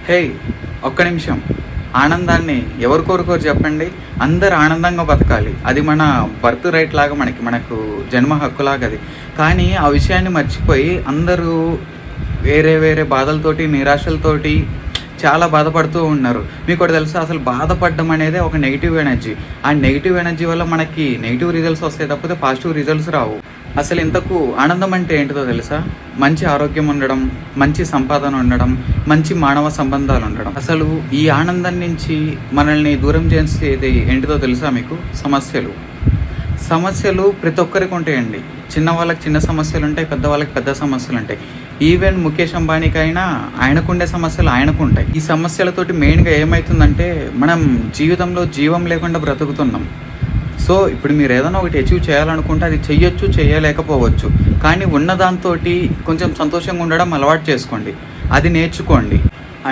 హే, ఒక్క నిమిషం. ఆనందాన్ని ఎవరు కోరుకోరు చెప్పండి? అందరూ ఆనందంగా బతకాలి. అది మన బర్త్ రైట్ లాగా మనకు జన్మ హక్కులాగా అది. కానీ ఆ విషయాన్ని మర్చిపోయి అందరూ వేరే వేరే బాధలతోటి, నిరాశలతోటి చాలా బాధపడుతూ ఉన్నారు. మీకోటి తెలుసా? అసలు బాధపడడం అనేది ఒక నెగిటివ్ ఎనర్జీ. ఆ నెగిటివ్ ఎనర్జీ వల్ల మనకి నెగిటివ్ రిజల్ట్స్ వస్తాయి తప్పితే పాజిటివ్ రిజల్ట్స్ రావు. అసలు ఇంతకు ఆనందం అంటే ఏంటిదో తెలుసా? మంచి ఆరోగ్యం ఉండడం, మంచి సంపాదన ఉండడం, మంచి మానవ సంబంధాలు ఉండడం. అసలు ఈ ఆనందం నుంచి మనల్ని దూరం చేసేది ఏంటిదో తెలుసా మీకు? సమస్యలు. సమస్యలు ప్రతి ఒక్కరికి ఉంటాయండి. చిన్న వాళ్ళకి చిన్న సమస్యలు ఉంటాయి, పెద్దవాళ్ళకి పెద్ద సమస్యలు ఉంటాయి. ఈవెన్ ముఖేష్ అంబానీకైనా ఆయనకుండే సమస్యలు ఆయనకుంటాయి. ఈ సమస్యలతోటి మెయిన్గా ఏమవుతుందంటే మనం జీవితంలో జీవం లేకుండా బ్రతుకుతున్నాం. సో ఇప్పుడు మీరు ఏదైనా ఒకటి అచీవ్ చేయాలనుకుంటే అది చెయ్యొచ్చు, చేయలేకపోవచ్చు. కానీ ఉన్నదాంతో కొంచెం సంతోషంగా ఉండడం అలవాటు చేసుకోండి, అది నేర్చుకోండి.